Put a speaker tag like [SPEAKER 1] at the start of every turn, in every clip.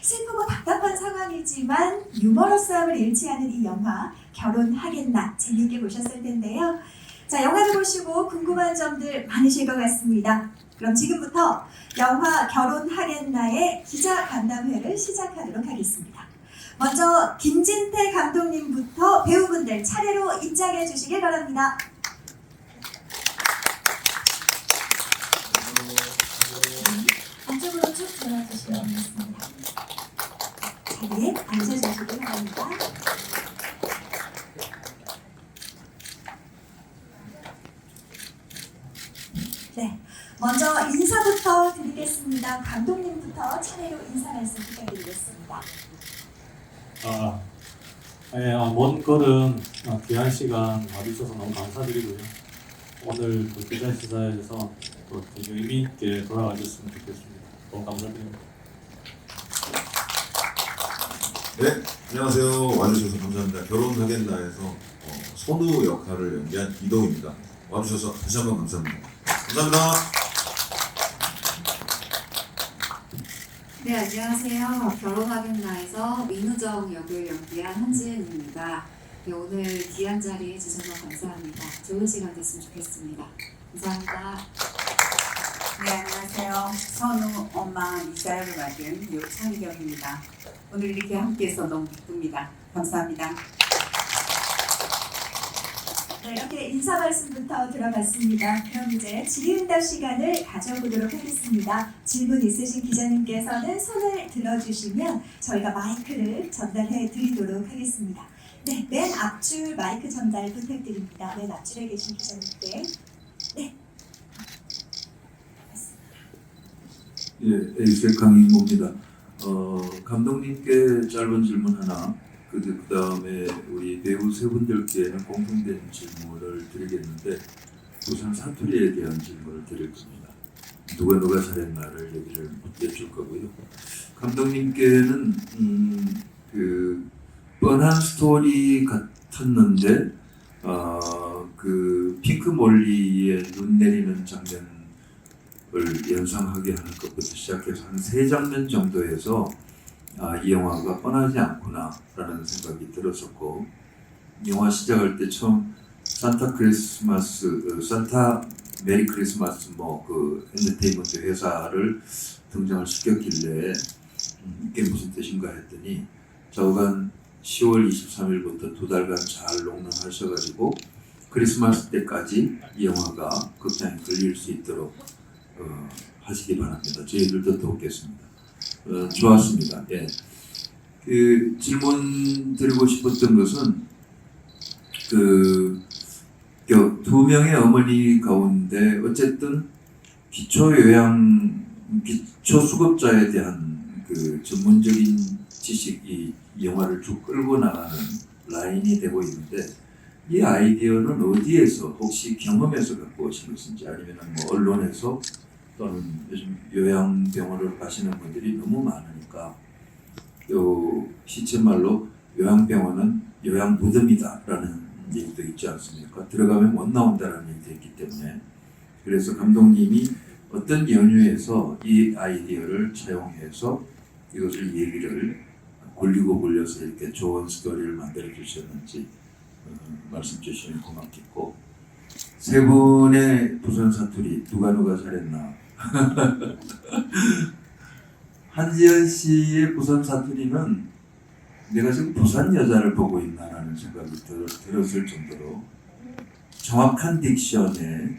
[SPEAKER 1] 슬프고 답답한 상황이지만 유머러스함을 잃지 않은 이 영화 결혼하겠나 재미있게 보셨을 텐데요. 자, 영화를 보시고 궁금한 점들 많으실 것 같습니다. 그럼 지금부터 영화 결혼하겠나의 기자 간담회를 시작하도록 하겠습니다. 먼저 김진태 감독님부터 배우분들 차례로 입장해 주시길 바랍니다. 안쪽으로 쭉 들어주시면 되겠습니다. 자리에 앉아주시길 바랍니다. 네, 먼저 인사부터 드리겠습니다. 감독님부터 차례로 인사 말씀 부탁드리겠습니다.
[SPEAKER 2] 먼 걸음 귀한 시간 와주셔서 너무 감사드리고요. 오늘 그 기자시사에서 또 되게 의미 있게 돌아가 줬으면 좋겠습니다. 너무 감사드립니다.
[SPEAKER 3] 네, 안녕하세요. 와주셔서 감사합니다. 결혼하겠나에서 선우 역할을 연기한 이동입니다. 와주셔서 다시 한번 감사합니다. 감사합니다.
[SPEAKER 4] 네, 안녕하세요. 결혼하겠나에서 민우정 역을 연기한 한지은입니다. 네, 오늘 귀한 자리에 주셔서 감사합니다. 좋은 시간 됐으면 좋겠습니다. 감사합니다.
[SPEAKER 5] 네, 안녕하세요. 선우 엄마 이사연을 맡은 요창경입니다. 오늘 이렇게 함께해서 너무 기쁩니다. 감사합니다.
[SPEAKER 1] 네, 이렇게 인사 말씀부터 들어봤습니다. 그럼 이제 질의응답 시간을 가져보도록 하겠습니다. 질문 있으신 기자님께서는 손을 들어주시면 저희가 마이크를 전달해 드리도록 하겠습니다. 네, 맨 앞줄 마이크 전달 부탁드립니다. 맨 앞줄에 계신 기자님께. 네.
[SPEAKER 6] 예, 에이스의 강인모입니다. 감독님께 짧은 질문 하나, 그 다음에 우리 배우 세 분들께는 공통된 질문을 드리겠는데, 부산 사투리에 대한 질문을 드릴 겁니다. 누가 잘했나를 얘기를 여쭐 거고요. 감독님께는 그 뻔한 스토리 같았는데, 그 핑크 몰리의 눈 내리는 장면 을 연상하게 하는 것부터 시작해서 한 3장면 정도에서 이 영화가 뻔하지 않구나라는 생각이 들었었고, 영화 시작할 때 처음 산타 메리 크리스마스 그 엔터테인먼트 회사를 등장을 시켰길래 이게 무슨 뜻인가 했더니 좌우간 10월 23일부터 2달간 잘 녹음하셔가지고 크리스마스 때까지 이 영화가 극장에 걸릴 수 있도록 하시기 바랍니다. 저희들도 돕겠습니다. 좋았습니다. 예. 그 질문 드리고 싶었던 것은 그 2명의 어머니 가운데 어쨌든 기초수급자에 대한 그 전문적인 지식이 이 영화를 쭉 끌고 나가는 라인이 되고 있는데, 이 아이디어는 어디에서 혹시 경험에서 갖고 오신 것인지, 아니면 뭐 언론에서 또는 요즘 요양병원을 가시는 분들이 너무 많으니까 요 시쳇말로 요양병원은 요양무덤이다라는 얘기도 있지 않습니까? 들어가면 못 나온다라는 얘기도 있기 때문에, 그래서 감독님이 어떤 연유에서 이 아이디어를 차용해서 이것을 얘기를 굴리고 굴려서 이렇게 좋은 스토리를 만들어 주셨는지 말씀 주시면 고맙겠고, 세 분의 부산 사투리 누가 잘했나? 한지연 씨의 부산 사투리는 내가 지금 부산 여자를 보고 있나라는 생각이 들었을 정도로 정확한 딕션에,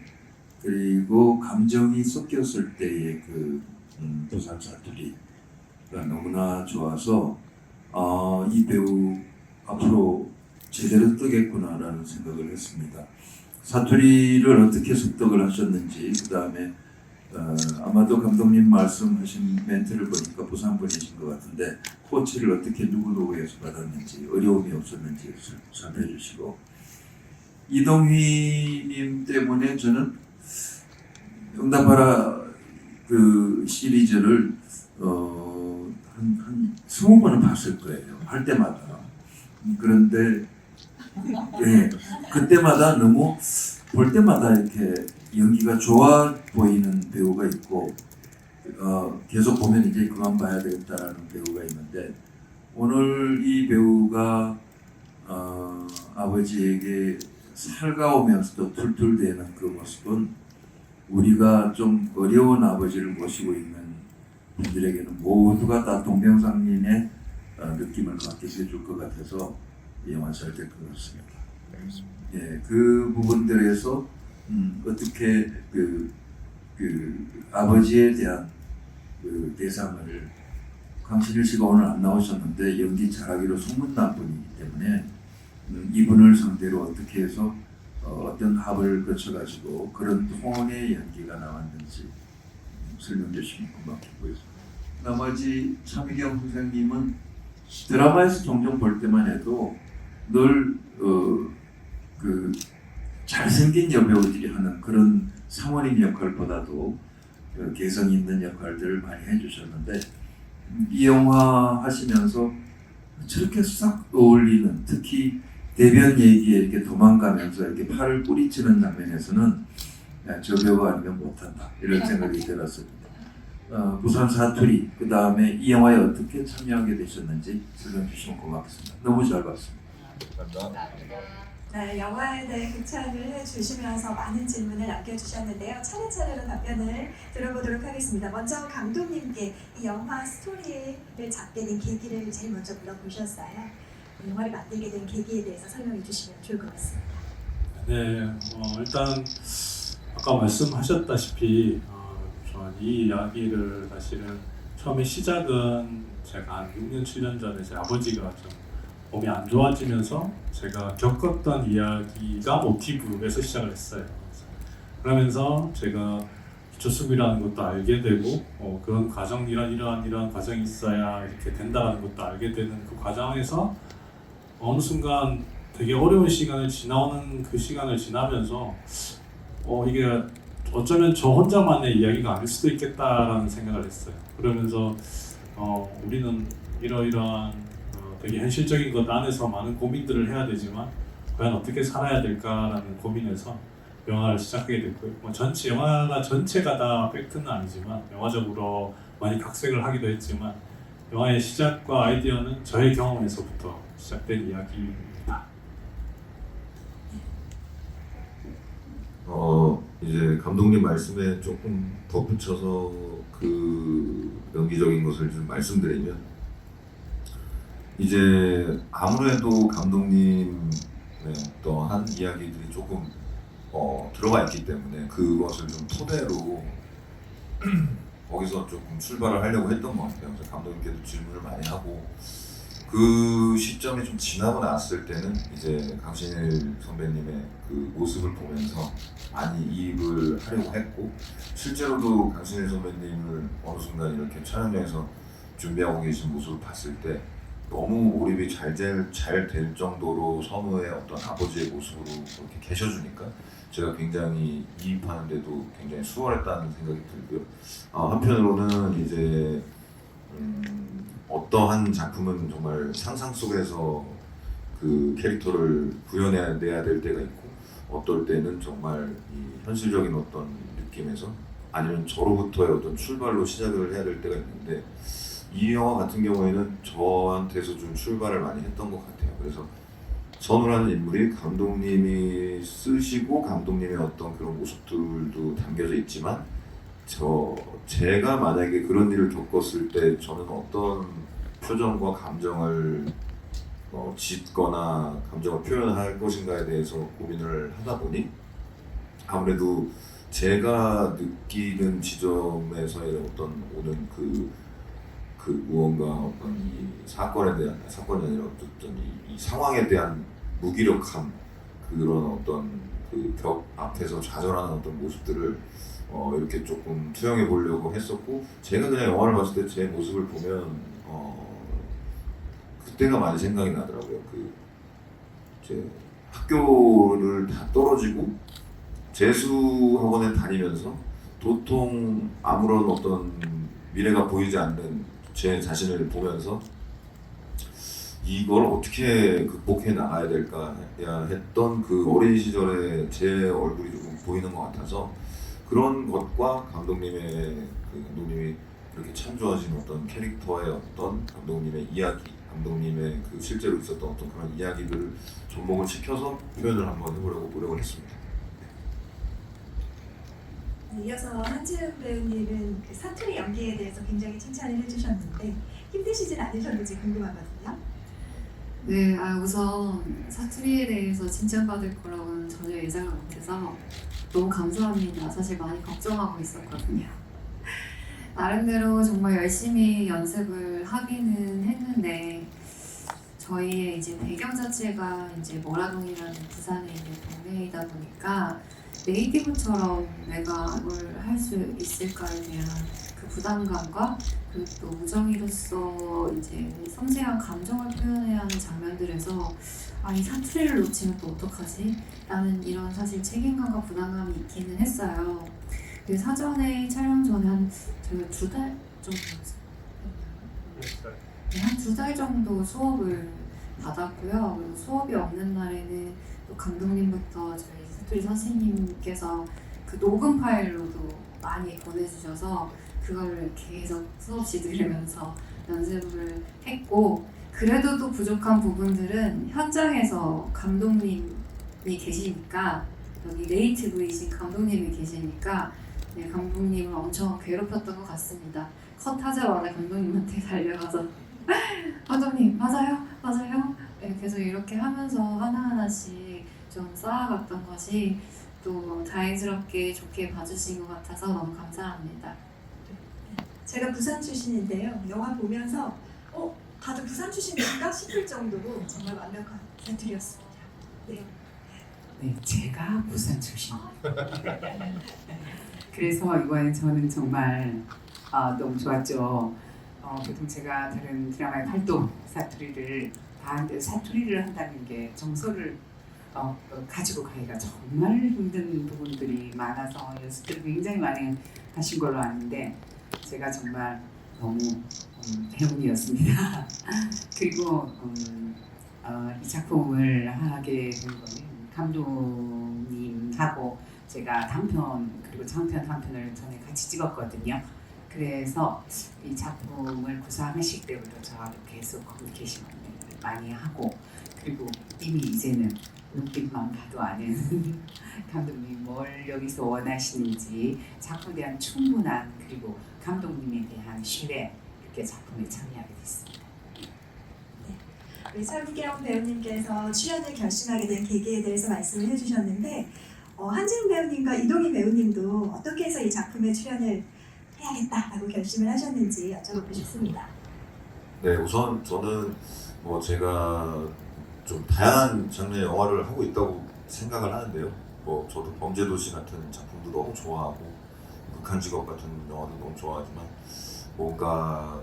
[SPEAKER 6] 그리고 감정이 섞였을 때의 그 부산 사투리가 너무나 좋아서 이 배우 앞으로 제대로 뜨겠구나라는 생각을 했습니다. 사투리를 어떻게 습득을 하셨는지, 그 다음에 아마도 감독님 말씀하신 멘트를 보니까 부산 분이신 것 같은데 코치를 어떻게 누구에서 받았는지, 어려움이 없었는지 설명해 주시고, 이동휘님 때문에 저는 응답하라 그 시리즈를 한 20번은 봤을 거예요. 할 때마다. 그런데 예, 그때마다 너무 볼 때마다 이렇게 연기가 좋아 보이는 배우가 있고, 계속 보면 이제 그만 봐야 되겠다라는 배우가 있는데 오늘 이 배우가 아버지에게 살가우면서도 툴툴대는 그 모습은 우리가 좀 어려운 아버지를 모시고 있는 분들에게는 모두가 다 동병상련의 느낌을 갖게 해줄 것 같아서 이 영화 잘 될 것 같습니다. 예, 그 부분들에서 어떻게 그 아버지에 대한 그 대상을 강신일 씨가 오늘 안 나오셨는데 연기 잘하기로 소문난 분이기 때문에 이분을 상대로 어떻게 해서 어떤 합을 거쳐가지고 그런 톤의 연기가 나왔는지 설명 주시면 고맙겠고요. 나머지 차미경 선생님은 드라마에서 종종 볼 때만 해도 늘 그 잘생긴 여배우들이 하는 그런 사모님 역할보다도 개성 있는 역할들을 많이 해주셨는데 이 영화 하시면서 저렇게 싹 어울리는 특히 대변 얘기에 이렇게 도망가면서 이렇게 팔을 뿌리치는 장면에서는 저 배우가 아니면 못한다 이런 생각이 들었습니다. 부산 사투리 그 다음에 이 영화에 어떻게 참여하게 되셨는지 설명 주시면 고맙겠습니다. 너무 잘 봤습니다.
[SPEAKER 3] 감사합니다.
[SPEAKER 1] 네, 영화에 대해 극찬을 해주시면서 많은 질문을 남겨주셨는데요. 차례차례로 답변을 들어보도록 하겠습니다. 먼저 감독님께 이 영화 스토리를 잡게 된 계기를 제일 먼저 물어보셨어요. 영화를 만들게 된 계기에 대해서 설명해 주시면 좋을 것 같습니다.
[SPEAKER 2] 네, 일단 아까 말씀하셨다시피 이 이야기를 사실은 처음에 시작은 제가 한 6년, 7년 전에 제 아버지가 좀 몸이 안 좋아지면서 제가 겪었던 이야기가 모티브에서 시작을 했어요. 그러면서 제가 기초수급이라는 것도 알게 되고 그런 과정 이러한 과정이 있어야 이렇게 된다는 것도 알게 되는 그 과정에서 어느 순간 되게 어려운 시간을 지나오는 그 시간을 지나면서 이게 어쩌면 저 혼자만의 이야기가 아닐 수도 있겠다라는 생각을 했어요. 그러면서 우리는 이러이러한 되게 현실적인 것 안에서 많은 고민들을 해야 되지만 과연 어떻게 살아야 될까라는 고민에서 영화를 시작하게 됐고요. 영화가 전체가 다 팩트는 아니지만 영화적으로 많이 각색을 하기도 했지만 영화의 시작과 아이디어는 저의 경험에서부터 시작된 이야기입니다.
[SPEAKER 3] 이제 감독님 말씀에 조금 덧붙여서 그 연기적인 것을 좀 말씀드리면 이제 아무래도 감독님의 어떠한 이야기들이 조금 들어가 있기 때문에 그것을 좀 토대로 거기서 조금 출발을 하려고 했던 것 같아요. 그래서 감독님께도 질문을 많이 하고 그 시점이 좀 지나고 났을 때는 이제 강신일 선배님의 그 모습을 보면서 많이 이입을 하려고 했고 실제로도 강신일 선배님을 어느 순간 이렇게 촬영장에서 준비하고 계신 모습을 봤을 때 너무 몰입이 잘 될 정도로 선우의 어떤 아버지의 모습으로 그렇게 계셔주니까 제가 굉장히 이입하는데도 굉장히 수월했다는 생각이 들고요. 한편으로는 이제 어떠한 작품은 정말 상상 속에서 그 캐릭터를 구현해야 될 때가 있고 어떨 때는 정말 이 현실적인 어떤 느낌에서 아니면 저로부터의 어떤 출발로 시작을 해야 될 때가 있는데 이 영화 같은 경우에는 저한테서 좀 출발을 많이 했던 것 같아요. 그래서 선우라는 인물이 감독님이 쓰시고 감독님의 어떤 그런 모습들도 담겨져 있지만 제가 만약에 그런 일을 겪었을 때 저는 어떤 표정과 감정을 짓거나 감정을 표현할 것인가에 대해서 고민을 하다 보니 아무래도 제가 느끼는 지점에서의 어떤 오는 그 무언가 어떤 이 사건이 아니라 어떤 이 상황에 대한 무기력함 그런 어떤 그 벽 앞에서 좌절하는 어떤 모습들을 이렇게 조금 투영해 보려고 했었고 제가 그냥 영화를 봤을 때 제 모습을 보면 그때가 많이 생각이 나더라고요. 제 학교를 다 떨어지고 재수학원에 다니면서 도통 아무런 어떤 미래가 보이지 않는 제 자신을 보면서 이걸 어떻게 극복해 나가야 될까 했던 그 어린 시절의 제 얼굴이 조금 보이는 것 같아서 그런 것과 감독님의 그 감독님이 이렇게 참 좋아하신 어떤 캐릭터의 어떤 감독님의 이야기, 감독님의 그 실제로 있었던 어떤 그런 이야기들을 접목을 시켜서 표현을 한번 해보려고 노력을 했습니다.
[SPEAKER 1] 이어서 한지은 배우님은 그 사투리 연기에 대해서 굉장히 칭찬을 해주셨는데 힘드시진 않으셨는지 궁금하거든요.
[SPEAKER 4] 네, 우선 사투리에 대해서 칭찬받을 거라고는 전혀 예상을 못해서 너무 감사합니다. 사실 많이 걱정하고 있었거든요. 나름대로 정말 열심히 연습을 하기는 했는데 저희의 이제 배경 자체가 이제 모라동이라는 부산에 있는 동네이다 보니까 네이티브처럼 내가 이걸 할 수 있을까에 대한 그 부담감과 그리고 또 우정이로서 이제 섬세한 감정을 표현해야 하는 장면들에서 이 사투리를 놓치면 또 어떡하지? 라는 이런 사실 책임감과 부담감이 있기는 했어요. 그 사전에 촬영 전에 저희가 2달 정도 한 2달 정도 수업을 받았고요. 그리고 수업이 없는 날에는 또 감독님부터 저희 사투리 선생님께서 그 녹음 파일로도 많이 보내주셔서 그걸 계속 수없이 들으면서 연습을 했고 그래도 또 부족한 부분들은 현장에서 감독님이 계시니까 여기 네이티브이신 감독님이 계시니까 네, 감독님을 엄청 괴롭혔던 것 같습니다. 컷하자마자 감독님한테 달려가서 감독님 맞아요? 네, 계속 이렇게 하면서 하나하나씩 좀 쌓아갔던 것이 또 다행스럽게 좋게 봐주신 것 같아서 너무 감사합니다.
[SPEAKER 1] 제가 부산 출신인데요. 영화 보면서 다들 부산 출신인가 싶을 정도로 정말 완벽한 사투리였습니다. 네.
[SPEAKER 5] 네, 제가 부산 출신입니다. 그래서 이번에 저는 정말 너무 좋았죠. 보통 제가 다른 드라마의 활동 사투리를 다 하는데 사투리를 한다는 게 정서를 가지고 가기가 정말 힘든 부분들이 많아서 연습들을 굉장히 많이 하신 걸로 아는데 제가 정말 너무 배운이었습니다. 그리고 이 작품을 하게 된 거는 감독님하고 제가 단편 그리고 장편 한 편을 전에 같이 찍었거든요. 그래서 이 작품을 구상하실 때부터 저하고 계속 커뮤니케이션을 많이 하고 그리고 이미 이제는 눈빛만 봐도 아는 감독님이 뭘 여기서 원하시는지 작품에 대한 충분한 그리고 감독님에 대한 신뢰 이렇게 작품에 참여하게 됐습니다.
[SPEAKER 1] 우리 설기경 배우님께서 출연을 결심하게 된 계기에 대해서 말씀을 해주셨는데 한지은 배우님과 이동희 배우님도 어떻게 해서 이 작품에 출연을 해야겠다라고 결심을 하셨는지 여쭤보고 싶습니다.
[SPEAKER 3] 네, 우선 저는 제가 좀 다양한 장르의 영화를 하고 있다고 생각을 하는데요. 저도 범죄도시 같은 작품도 너무 좋아하고 극한직업 같은 영화도 너무 좋아하지만 뭔가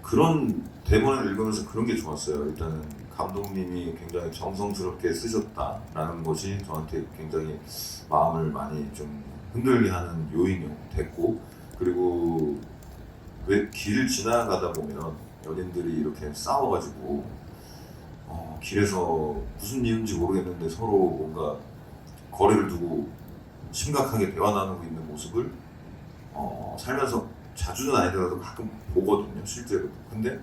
[SPEAKER 3] 그런 대본을 읽으면서 그런 게 좋았어요. 일단은 감독님이 굉장히 정성스럽게 쓰셨다라는 것이 저한테 굉장히 마음을 많이 좀 흔들게 하는 요인이 됐고 그리고 왜 길을 지나가다 보면 연인들이 이렇게 싸워가지고 길에서 무슨 이유인지 모르겠는데 서로 뭔가 거리를 두고 심각하게 대화 나누고 있는 모습을 살면서 자주는 아니더라도 가끔 보거든요, 실제로. 근데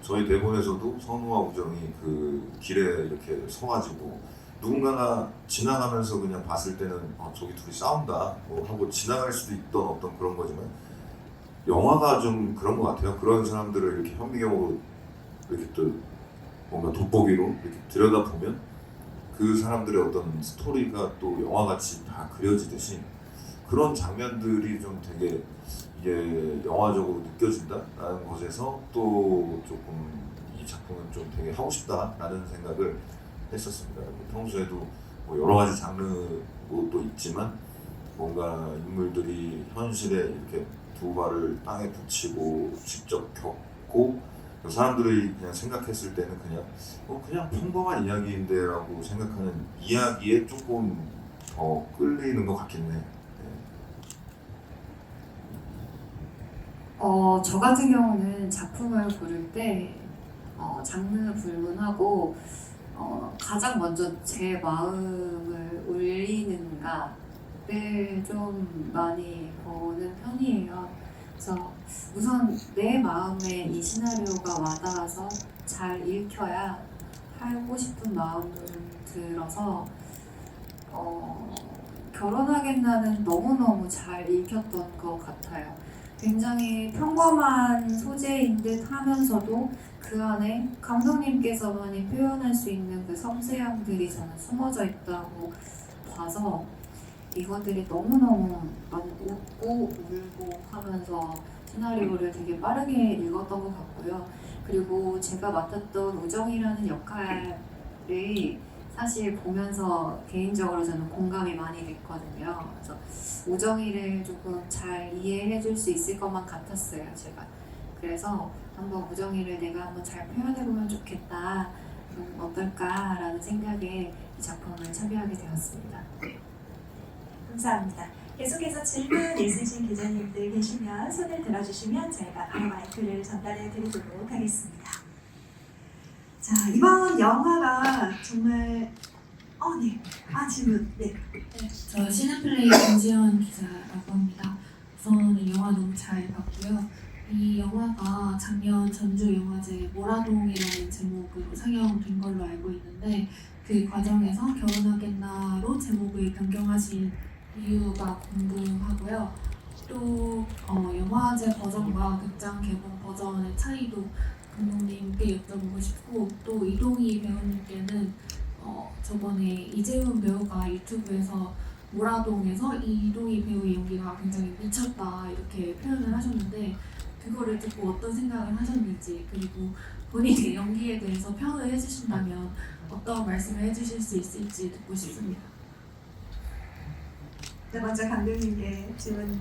[SPEAKER 3] 저희 대본에서도 선우와 우정이 그 길에 이렇게 서가지고 누군가가 지나가면서 그냥 봤을 때는 저기 둘이 싸운다 하고 지나갈 수도 있던 어떤 그런 거지만 영화가 좀 그런 것 같아요. 그런 사람들을 이렇게 현미경으로 이렇게 또 뭔가 돋보기로 이렇게 들여다보면 그 사람들의 어떤 스토리가 또 영화같이 다 그려지듯이 그런 장면들이 좀 되게 이게 영화적으로 느껴진다라는 것에서 또 조금 이 작품은 좀 되게 하고 싶다라는 생각을 했었습니다. 평소에도 여러 가지 장르도 있지만 뭔가 인물들이 현실에 이렇게 두 발을 땅에 붙이고 직접 겪고 사람들이 그냥 생각했을 때는 그냥 평범한 이야기인데라고 생각하는 이야기에 조금 더 끌리는 것 같긴 해.
[SPEAKER 4] 저 같은 경우는 작품을 고를 때 장르 불문하고 가장 먼저 제 마음을 울리는가 네, 좀 많이 보는 편이에요. 그래서 우선 내 마음에 이 시나리오가 와닿아서 잘 읽혀야 하고 싶은 마음도 좀 들어서 결혼하겠나는 너무너무 잘 읽혔던 것 같아요. 굉장히 평범한 소재인 듯 하면서도 그 안에 감독님께서만이 표현할 수 있는 그 섬세함들이 저는 숨어져 있다고 봐서 이것들이 너무너무 많이 웃고 울고 하면서 시나리오를 되게 빠르게 읽었던 것 같고요. 그리고 제가 맡았던 우정이라는 역할이 사실 보면서 개인적으로 저는 공감이 많이 됐거든요. 그래서 우정이를 조금 잘 이해해 줄 수 있을 것만 같았어요, 제가. 그래서 한번 우정이를 내가 한번 잘 표현해보면 좋겠다, 어떨까라는 생각에 이 작품을 참여하게 되었습니다.
[SPEAKER 1] 감사합니다. 계속해서 질문 있으신 기자님들 계시면 손을 들어주시면 저희가 바로 마이크를 전달해 드리도록 하겠습니다. 자, 이번 영화가 정말 네. 질문. 네.
[SPEAKER 7] 저 시네플레이 김지연 기자라고 합니다. 우선은 영화 너무 잘 봤고요. 이 영화가 작년 전주영화제 모라동이라는 제목으로 상영된 걸로 알고 있는데 그 과정에서 결혼하겠나로 제목을 변경하신 이유가 궁금하고요. 또 영화제 버전과 극장 개봉 버전의 차이도 감독님께 여쭤보고 싶고, 또 이동희 배우님께는 저번에 이재훈 배우가 유튜브에서 모라동에서 이 이동희 배우의 연기가 굉장히 미쳤다 이렇게 표현을 하셨는데 그거를 듣고 어떤 생각을 하셨는지, 그리고 본인의 연기에 대해서 평을 해주신다면 어떤 말씀을 해주실 수 있을지 듣고 싶습니다.
[SPEAKER 1] 네, 먼저 감독님께 질문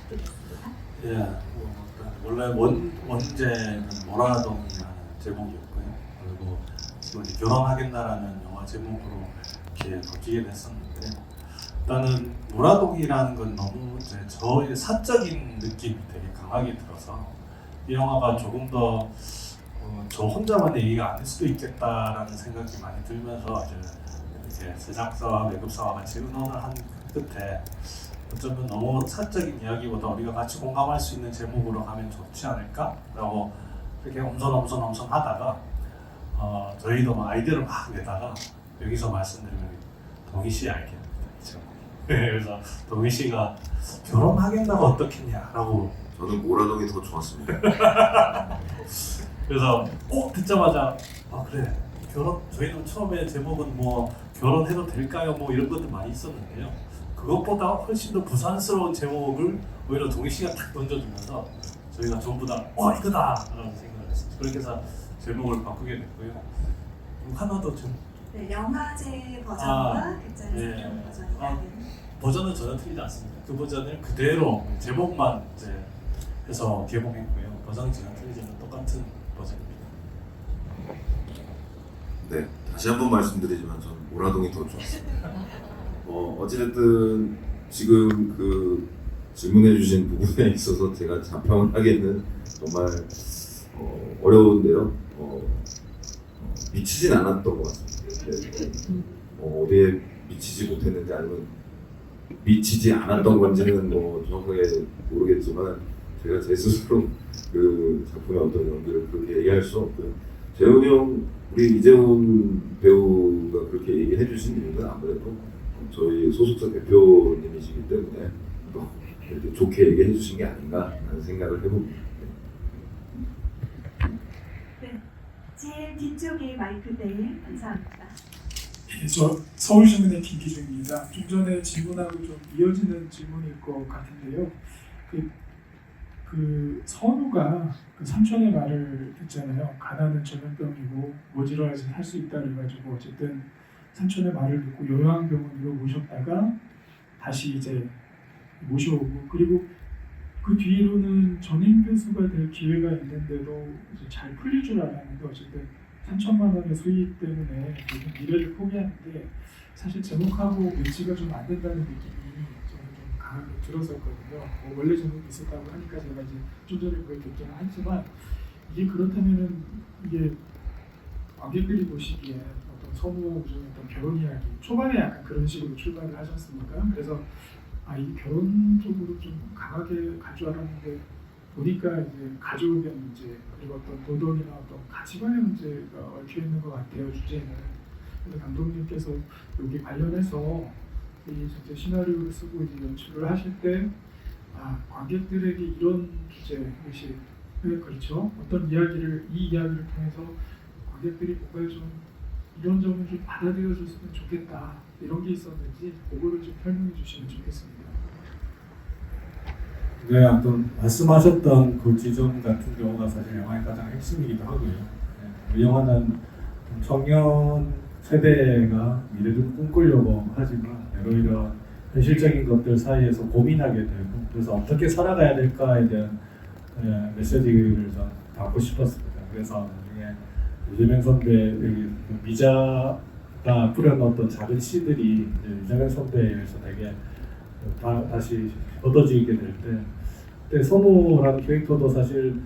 [SPEAKER 1] 드리겠습니다.
[SPEAKER 2] 예, 원래 원제는 모라동이라는 제목이었고요. 그리고 지금 이제 결혼하겠나라는 영화 제목으로 이렇게 바뀌게 됐었는데, 일단은 모라동이라는 건 너무 이제 저의 사적인 느낌이 되게 강하게 들어서 이 영화가 조금 더 저 혼자만의 얘기가 아닐 수도 있겠다라는 생각이 많이 들면서 이제 이렇게 제작사와 매급사와 같이 의논을 한 끝에 어쩌면 너무 사적인 이야기보다 우리가 같이 공감할 수 있는 제목으로 하면 좋지 않을까라고 이렇게 엄선 하다가 저희도 막 아이디어를 막 내다가 여기서 말씀드리면 동희 씨 알겠습니다. 그래서 동희 씨가 결혼하겠다고 어떻겠냐라고
[SPEAKER 3] 저는 모라동이 더 좋았습니다.
[SPEAKER 2] 그래서 듣자마자 그래 저희는 처음에 제목은 뭐 결혼해도 될까요 뭐 이런 것들 많이 있었는데요. 그것보다 훨씬 더 부산스러운 제목을 오히려 동희 씨가 탁 던져주면서 저희가 전부 다 이거다라는 생각을 했습니다. 그렇게 해서 제목을 바꾸게 됐고요. 그리고 하나 더 좀
[SPEAKER 1] 네, 영화제 버전과 극장에서
[SPEAKER 2] 네.
[SPEAKER 1] 개봉 버전이 다른.
[SPEAKER 2] 버전은 전혀 틀리지 않습니다. 그 버전을 그대로 제목만 이제 해서 개봉했고요. 버전은 전혀 틀리지 않은 똑같은 버전입니다.
[SPEAKER 3] 네, 다시 한번 말씀드리지만 저는 모라동이 더 좋았습니다. 어찌됐든 지금 그 질문해주신 부분에 있어서 제가 자평을 하기에는 정말 어려운데요. 미치진 않았던 것 같습니다. 네. 어디에 미치지 못했는지 아니면 미치지 않았던 건지는 뭐 정확하게 모르겠지만 제가 제 스스로 그 작품의 어떤 연기를 그렇게 얘기할 수 없고요. 재훈이 형, 우리 이재훈 배우가 그렇게 얘기해 주신 이유는 아무래도 저희 소속사 대표님이시기 때문에 또 이렇게 좋게 얘기해 주신 게 아닌가 하는 생각을 해봅니다.
[SPEAKER 1] 제일 뒤쪽에 마이크 네, 감사합니다.
[SPEAKER 8] 저 서울신문의 김기중입니다. 좀 전에 질문하고 좀 이어지는 질문일 것 같은데요. 그 선우가 그 삼촌의 말을 듣잖아요. 가난은 전염병이고 모질러야지 할 수 있다 그래가지고 어쨌든 삼촌의 말을 듣고 요양병원으로 모셨다가 다시 이제 모셔오고, 그리고 그 뒤로는 전임 교수가 될 기회가 있는데도 이제 잘 풀릴 줄 알았는데 어쨌든 3천만 원의 수익 때문에 모든 미래를 포기하는데 사실 제목하고 매치가 좀 안 된다는 느낌이 저는 좀 강하게 들었었거든요. 원래 제목이 있었다고 하니까 제가 이제 좀 전에 그걸 결정을 했지만 이게 그렇다면은 이게 관객들이 보시기에 어떤 선우의 어떤 결혼 이야기 초반에 약간 그런 식으로 출발을 하셨습니까? 그래서 이 결혼 쪽으로 좀 강하게 갈 줄 알았는데 보니까 이제 가족의 문제 그리고 어떤 도덕이나 어떤 가치관의 문제가 얽혀 있는 것 같아요, 주제는. 그래서 감독님께서 여기 관련해서 이 전체 시나리오를 쓰고 이제 연출을 하실 때 관객들에게 이런 주제 의식 그렇죠. 어떤 이 이야기를 통해서 관객들이 뭔가 좀 이런 점을 좀 받아들여줬으면 좋겠다 이런 게 있었는지 그거를 좀 설명해 주시면 좋겠습니다.
[SPEAKER 2] 네, 아무튼 말씀하셨던 그 지점 같은 경우가 사실 영화의 가장 핵심이기도 하고요. 네, 이 영화는 청년 세대가 미래를 꿈꾸려고 하지만 여러 현실적인 것들 사이에서 고민하게 되고 그래서 어떻게 살아가야 될까에 대한 메시지를 좀 담고 싶었습니다. 그래서 이재명 선배의 미자가 뿌려놓았던 작은 씨들이 이재명 선배에 의해서 되게 다시 얻어지게 될 때, 그때 선우라는 캐릭터도 사실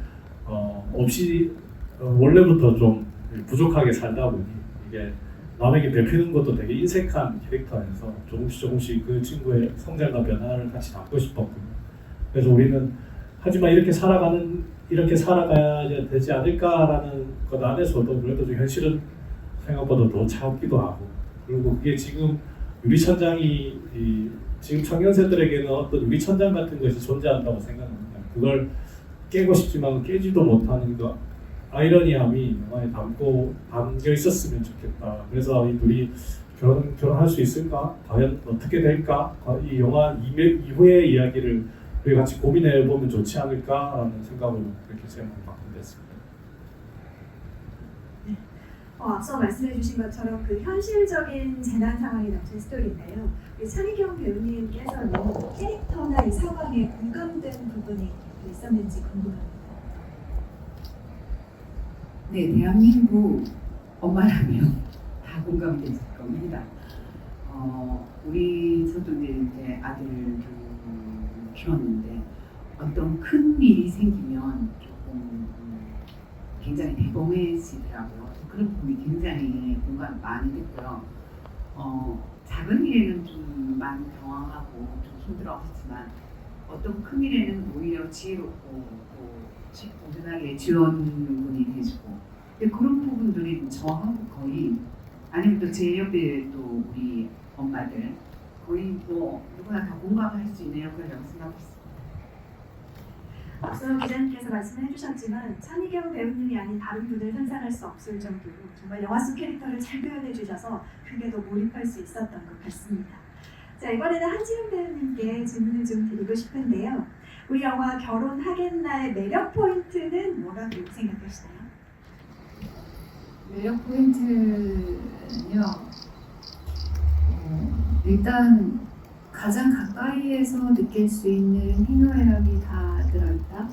[SPEAKER 2] 없이 원래부터 좀 부족하게 살다 보니 이게 남에게 베푸는 것도 되게 인색한 캐릭터에서 조금씩 그 친구의 성장과 변화를 같이 담고 싶었고요. 그래서 우리는 하지만 이렇게 살아가야 되지 않을까라는 것 안에서도 그래도 좀 현실은 생각보다 더 차갑기도 하고 그리고 그게 지금 유리천장이 지금 청년세들에게는 어떤 유리천장 같은 것이 존재한다고 생각합니다. 그걸 깨고 싶지만 깨지도 못하는 그 아이러니함이 영화에 담겨 있었으면 좋겠다. 그래서 이 둘이 결혼할 수 있을까? 과연 어떻게 될까? 이 영화 이후의 이야기를 우리 같이 고민해 보면 좋지 않을까라는 생각으로 그렇게 제목을 바꾸겠습니다.
[SPEAKER 1] 앞서 말씀해 주신 것처럼 그 현실적인 재난 상황이 넘친 스토리인데요. 우리 차미경 배우님께서는 캐릭터나 이 상황에 공감된 부분이 있었는지 궁금합니다.
[SPEAKER 5] 네, 대한민국 엄마라면 다 공감이 되실 겁니다. 저도 이제 아들을 키웠는데 어떤 큰 일이 생기면 조금 굉장히 대범해지더라고요. 그런 부분이 굉장히 공감 많이 됐고요. 작은 일에는 좀 많이 당황하고 좀 힘들어하지만 어떤 큰 일에는 오히려 지혜롭고 또 든든하게 지원군이 되시고 그런 부분들이 저하고 거의 아니면 또 제 옆에 또 우리 엄마들 거의 뭐 누구나 다 공감할 수 있는 역할이라고 생각했습니다.
[SPEAKER 1] 앞서 기자님께서 말씀해 주셨지만 차미경 배우님이 아닌 다른 분을 상상할 수 없을 정도로 정말 영화 속 캐릭터를 잘 표현해 주셔서 크게 더 몰입할 수 있었던 것 같습니다. 자, 이번에는 한지훈 배우님께 질문을 좀 드리고 싶은데요. 우리 영화 결혼하겠나의 매력 포인트는 뭐라고 생각하시나요?
[SPEAKER 4] 매력 포인트는요. 일단 가장 가까이에서 느낄 수 있는 희노애락이 다 들어있다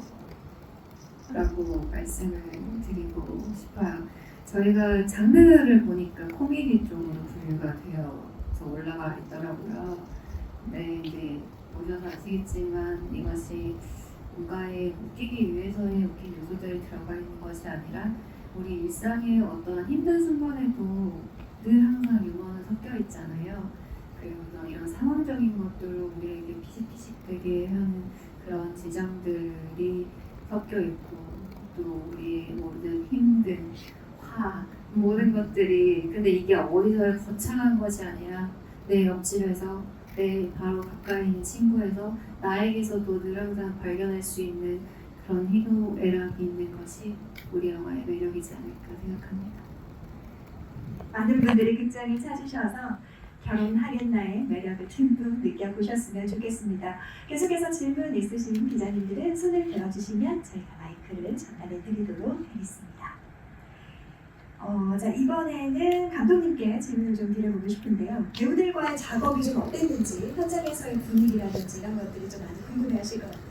[SPEAKER 4] 라고 말씀을 드리고 싶어요. 저희가 장르를 보니까 코미디 쪽으로 분류가 되어서 올라가 있더라고요. 네, 이제 보셔서 아시겠지만 이것이 뭔가에 웃기기 위해서의 웃긴 요소들이 들어가 있는 것이 아니라 우리 일상의 어떤 힘든 순간에도 늘 항상 유머는 섞여 있잖아요. 그리고 이런 상황적인 것들로 우리에게 피식피식되게 하는 그런 지점들이 섞여 있고 또 우리의 모든 힘든 화 모든 것들이 근데 이게 어디서 거창한 것이 아니라 내 옆집에서 내 바로 가까이 있는 친구에서 나에게서도 늘 항상 발견할 수 있는 그런 희노애락이 있는 것이 우리 영화의 매력이지 않을까 생각합니다.
[SPEAKER 1] 많은 분들이 극장에 찾으셔서 결혼하겠나의 매력을 듬뿍 느껴보셨으면 좋겠습니다. 계속해서 질문 있으신 기자님들은 손을 들어주시면 저희가 마이크를 전달해 드리도록 하겠습니다. 자, 이번에는 감독님께 질문을 좀 드려보고 싶은데요. 배우들과의 작업이 좀 어땠는지, 현장에서의 분위기라든지 이런 것들이 좀 많이 궁금해하실 것 같아요.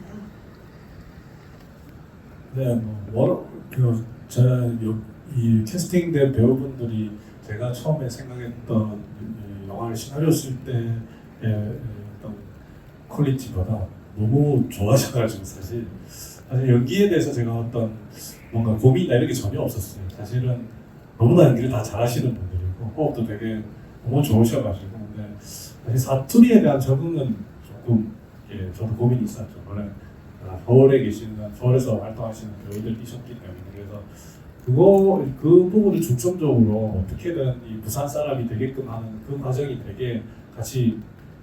[SPEAKER 2] 네, 이 캐스팅된 배우분들이 제가 처음에 생각했던 영화를 시나리오 쓸 때의 어떤 퀄리티보다 너무 좋아져가지고 사실 연기에 대해서 제가 어떤 뭔가 고민이나 이런 게 전혀 없었어요. 사실은 너무나 연기를 다 잘하시는 분들이고 호흡도 되게 너무 좋으셔가지고 근데 사실 사투리에 대한 적응은 조금 저도 고민이 있었죠. 원래 서울에서 활동하시는 배우들이셨기 때문에 그래서 그 부분을 중점적으로 어떻게든 이 부산 사람이 되게끔 하는 그 과정이 되게 같이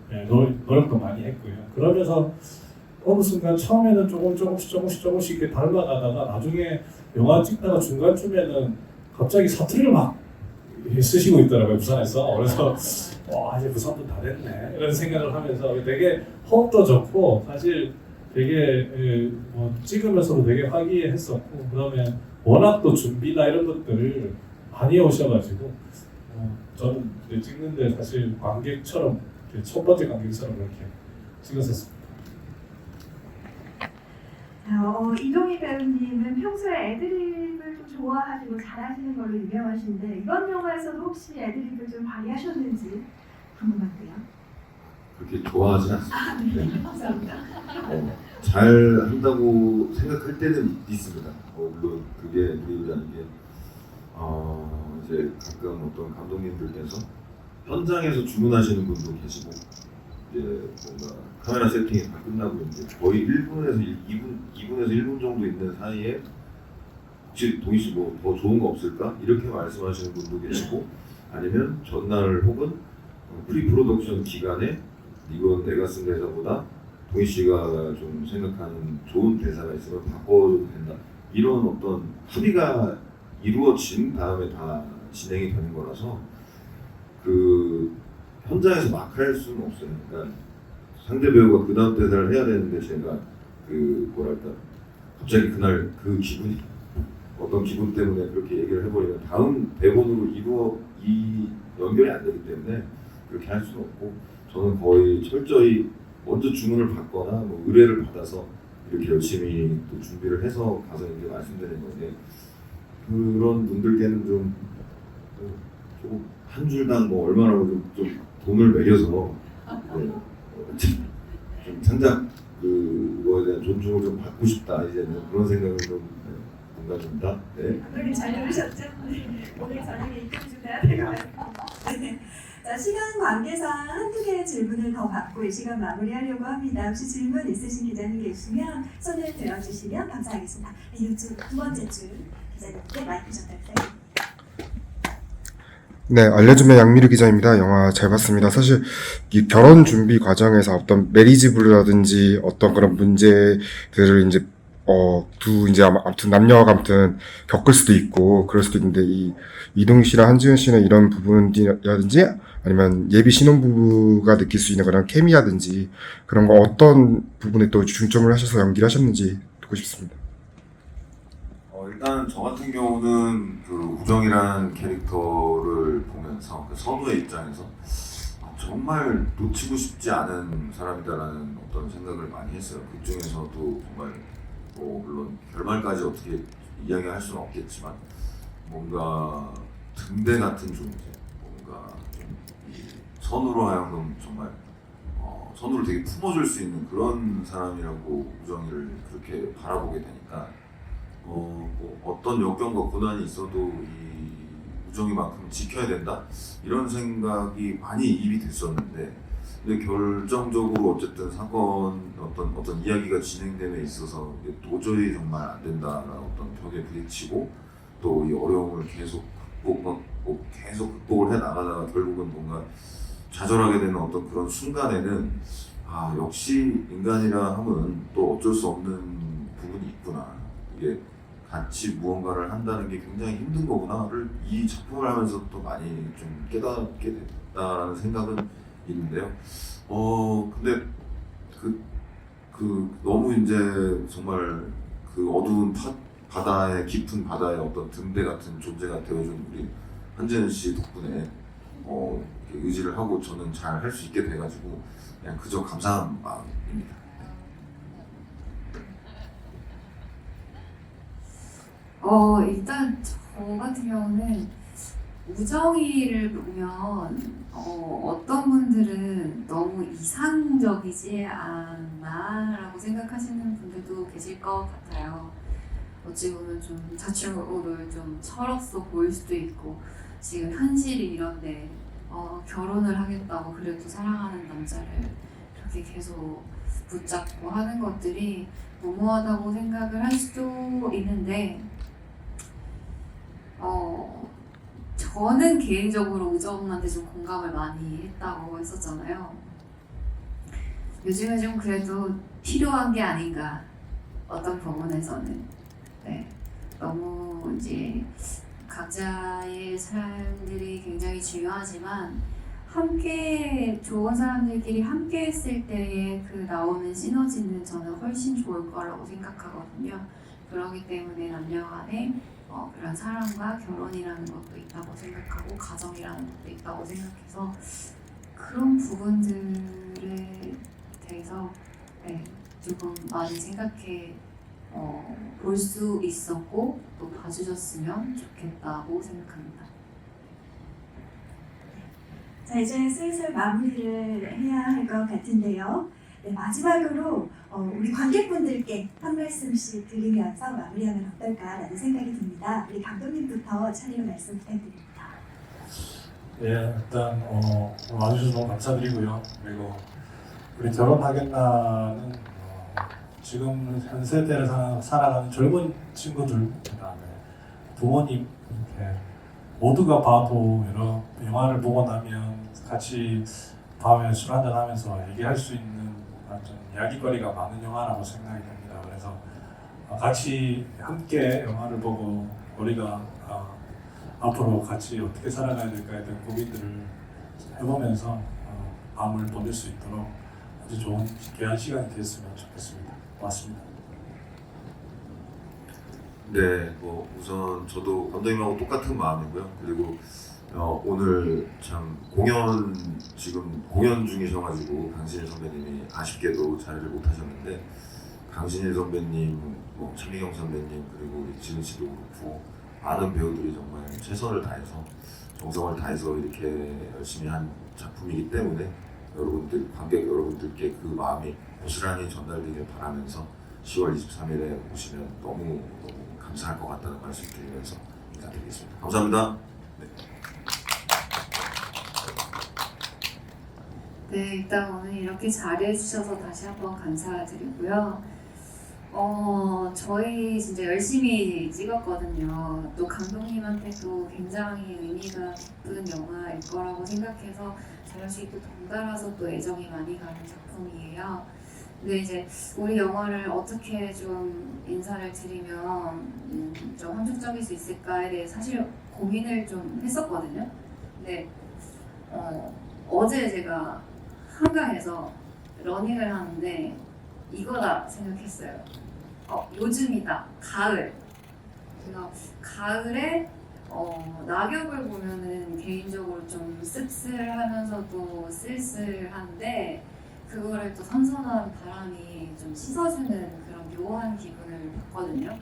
[SPEAKER 2] 노력도 많이 했고요. 그러면서 어느 순간 처음에는 조금씩 이렇게 닮아가다가 나중에 영화 찍다가 중간쯤에는 갑자기 사투리를 막 쓰시고 있더라고요, 부산에서. 그래서 와, 이제 부산도 다 됐네 이런 생각을 하면서 되게 호흡도 좋고 사실 되게 찍으면서도 되게 화기애애했었고 그다음에 워낙 또 준비나 이런 것들을 많이 오셔가지고 저는 찍는데 사실 관객처럼 첫 번째 관객처럼 그렇게 찍었었습니다.
[SPEAKER 1] 이동희 배우님은 평소에 애드립을 좀 좋아하시고 잘하시는 걸로 유명하신데 이번 영화에서도 혹시 애드립을 좀 발휘하셨는지 궁금한데요.
[SPEAKER 3] 그렇게 좋아하진 않습니다.
[SPEAKER 1] 네, 감사합니다.
[SPEAKER 3] 잘 한다고 생각할 때는 있습니다. 물론 그게 애드립이라는 게 이제 가끔 어떤 감독님들께서 현장에서 주문하시는 분도 계시고 이제 뭔가 카메라 세팅이 다 끝나고 이제 거의 1분에서 2분에서 1분 정도 있는 사이에 혹시 동희 씨 뭐 더 좋은 거 없을까? 이렇게 말씀하시는 분도 계시고 아니면 전날 혹은 프리 프로덕션 기간에 이건 내가 쓴 대사보다 동희 씨가 좀 생각하는 좋은 대사가 있으면 바꿔도 된다. 이런 어떤 합의가 이루어진 다음에 다 진행이 되는 거라서 그 현장에서 막 할 수는 없어요. 그러니까 상대 배우가 그 다음 대사를 해야 되는데 제가 그 뭐랄까 갑자기 그날 그 기분이 어떤 기분 때문에 그렇게 얘기를 해버리면 다음 대본으로 연결이 안 되기 때문에 그렇게 할 수는 없고 저는 거의 철저히 먼저 주문을 받거나 뭐 의뢰를 받아서 이렇게 열심히 또 준비를 해서 가서 이제 말씀드리는 건데 그런 분들께는 좀 한 줄당 뭐 얼마라고 좀 돈을 매겨서 좀 창작 그거에 대한 존중을 좀 받고 싶다 이제는 그런 생각을 좀 공감합니다. 네.
[SPEAKER 1] 감독님 잘 들으셨죠? 오늘 저녁에 입금 좀 해야 될 것 같습니다. 네. 자, 시간 관계상 한두 개의 질문을 더 받고 이 시간 마무리하려고 합니다. 혹시 질문 있으신 기자님 계시면 손을 들어주시면 감사하겠습니다. 이쪽 두 번째 줄 기자님께 마이크 전달드립니다.
[SPEAKER 9] 네, 알려주면 양미르 기자입니다. 영화 잘 봤습니다. 사실 이 결혼 준비 과정에서 어떤 메리지 블루라든지 어떤 그런 문제들을 이제 이제 아무튼 남녀가 아무튼 겪을 수도 있고 그럴 수도 있는데 이 이동희 씨랑 한지은 씨는 이런 부분이라든지 아니면 예비 신혼부부가 느낄 수 있는 그런 케미라든지 그런 거 어떤 부분에 또 중점을 하셔서 연기를 하셨는지 듣고 싶습니다.
[SPEAKER 3] 일단 저 같은 경우는 그 우정이라는 캐릭터를 보면서 그 선우의 입장에서 정말 놓치고 싶지 않은 사람이다라는 어떤 생각을 많이 했어요. 그 중에서도 정말 물론 결말까지 어떻게 이야기할 수는 없겠지만 뭔가 등대 같은 존재, 뭔가 이 선우로 하여금 정말 선우를 되게 품어줄 수 있는 그런 사람이라고 우정이를 그렇게 바라보게 되니까 어떤 역경과 고난이 있어도 이 우정이만큼 지켜야 된다 이런 생각이 많이 입이 됐었는데 근데 결정적으로 어쨌든 사건 어떤 이야기가 진행됨에 있어서 도저히 정말 안 된다라는 어떤 벽에 부딪히고 또 이 어려움을 계속 극복을 해 나가다가 결국은 뭔가 좌절하게 되는 어떤 그런 순간에는 역시 인간이라 함은 또 어쩔 수 없는 부분이 있구나. 이게 같이 무언가를 한다는 게 굉장히 힘든 거구나를 이 작품을 하면서 또 많이 좀 깨닫게 됐다라는 생각은 있는데요. 근데 너무 이제 정말 그 어두운 바다의 깊은 바다의 어떤 등대 같은 존재가 되어준 우리 한지은 씨 덕분에 이렇게 의지를 하고 저는 잘 할 수 있게 돼가지고 그냥 그저 감사한 마음입니다.
[SPEAKER 4] 일단 저 같은 경우는 우정이를 보면 어떤 분들은 너무 이상적이지 않나라고 생각하시는 분들도 계실 것 같아요. 어찌 보면 좀 자충우를 좀 철없어 보일 수도 있고 지금 현실이 이런데 결혼을 하겠다고 그래도 사랑하는 남자를 그렇게 계속 붙잡고 하는 것들이 무모하다고 생각을 할 수도 있는데 저는 개인적으로 의정한테 좀 공감을 많이 했다고 했었잖아요. 요즘은 좀 그래도 필요한 게 아닌가, 어떤 부분에서는. 네. 너무 이제 각자의 삶들이 굉장히 중요하지만 함께 좋은 사람들끼리 함께 했을 때의 그 나오는 시너지는 저는 훨씬 좋을 거라고 생각하거든요. 그렇기 때문에 남녀 간에 그런 사랑과 결혼이라는 것도 있다고 생각하고 가정이라는 것도 있다고 생각해서 그런 부분들에 대해서 네, 조금 많이 생각해 볼 수 있었고 또 봐주셨으면 좋겠다고 생각합니다.
[SPEAKER 1] 자, 이제 슬슬 마무리를 해야 할 것 같은데요. 네, 마지막으로 우리 관객분들께 한 말씀씩 드리면서 마무리하면 어떨까라는 생각이 듭니다. 우리 감독님부터 차례로 말씀 부탁드립니다.
[SPEAKER 2] 예, 일단 와주셔서 너무 감사드리고요. 그리고 우리 결혼하겠나는 지금 현 세대를 살아가는 젊은 친구들, 그다음에 부모님 이렇게 모두가 봐도 여러 영화를 보고 나면 같이 밤에 술 한잔 하면서 얘기할 수 있는 좀 이야기거리가 많은 영화라고 생각이 됩니다. 그래서 같이 함께 영화를 보고 우리가 앞으로 같이 어떻게 살아가야 될까에 대한 고민들을 해보면서 밤을 보낼 수 있도록 아주 좋은 귀한 시간이 됐으면 좋겠습니다. 고맙습니다.
[SPEAKER 3] 네, 우선 저도 감독님하고 똑같은 마음이고요. 그리고 오늘 참 지금 공연 중이셔가지고 강신일 선배님이 아쉽게도 자리를 못 하셨는데 강신일 선배님, 차미경 선배님 그리고 우리 지은 씨도 그렇고 많은 배우들이 정말 최선을 다해서 정성을 다해서 이렇게 열심히 한 작품이기 때문에 여러분들, 관객 여러분들께 그 마음이 고스란히 전달되길 바라면서 10월 23일에 오시면 너무 감사할 것 같다는 말씀 드리면서 인사드리겠습니다. 감사합니다.
[SPEAKER 4] 네, 일단 오늘 이렇게 자리해 주셔서 다시 한번 감사드리고요. 저희 진짜 열심히 찍었거든요. 또 감독님한테도 굉장히 의미가 깊은 영화일 거라고 생각해서 저녁이 또 덩달아서 또 애정이 많이 가는 작품이에요. 근데 이제 우리 영화를 어떻게 좀 인사를 드리면 좀 함축적일 수 있을까에 대해 사실 고민을 좀 했었거든요. 근데 어제 제가 한강에서 러닝을 하는데 이거다 생각했어요. 요즘이다. 가을. 그래서 가을에 낙엽을 보면은 개인적으로 좀 씁쓸하면서도 쓸쓸한데 그거를 또 선선한 바람이 좀 씻어주는 그런 묘한 기분을 받거든요.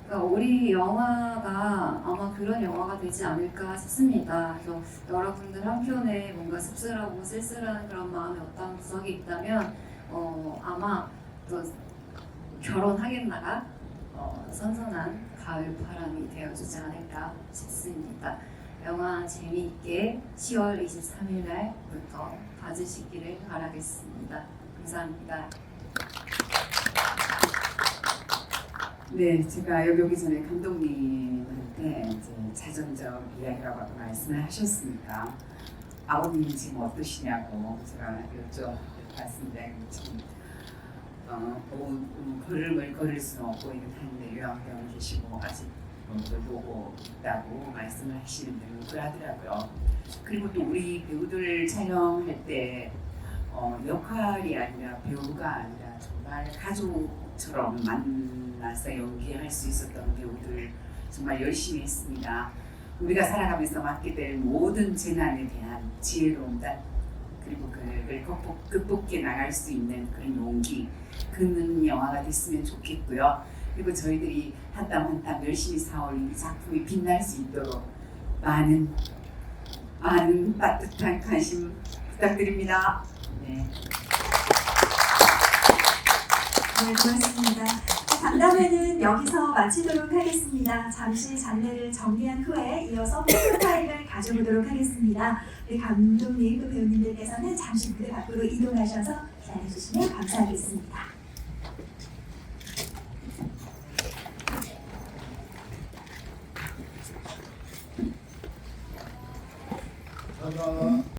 [SPEAKER 4] 그러니까 우리 영화가 아마 그런 영화가 되지 않을까 싶습니다. 그래서 여러분들 한편에 뭔가 씁쓸하고 쓸쓸한 그런 마음이 어떤 구석이 있다면 아마 또 결혼하겠나가 선선한 가을 바람이 되어주지 않을까 싶습니다. 영화 재미있게 10월 23일 날부터 봐주시기를 바라겠습니다. 감사합니다.
[SPEAKER 5] 네, 제가 여기 오기 전에 감독님한테 이제 자전적 이야기라고 아까 말씀을 하셨으니까 아버님이 지금 어떠시냐고 제가 여쭤봤는데 지금 걸음을 걸을 수는 없고 이렇게 하는데 요양병원 계시고 아직 보고 있다고 말씀을 하시는 분들 하더라고요. 그리고 또 우리 배우들 촬영할 때 역할이 아니라 배우가 아니라 정말 가족처럼 만나서 연기할 수 있었던 배우들 정말 열심히 했습니다. 우리가 살아가면서 맞게 될 모든 재난에 대한 지혜로운 그리고 그걸 극복해 나갈 수 있는 그런 용기 그런 영화가 됐으면 좋겠고요. 그리고 저희들이 한 땀 한 땀 열심히 사올 이 작품이 빛날 수 있도록 많은 따뜻한 관심 부탁드립니다. 네.
[SPEAKER 1] 네, 고맙습니다. 간담회는 여기서 마치도록 하겠습니다. 잠시 잔례를 정리한 후에 이어서 포토타임을 가져보도록 하겠습니다. 우리 감독님 또 배우님들께서는 잠시 무대 밖으로 이동하셔서 기다려주시면 감사하겠습니다.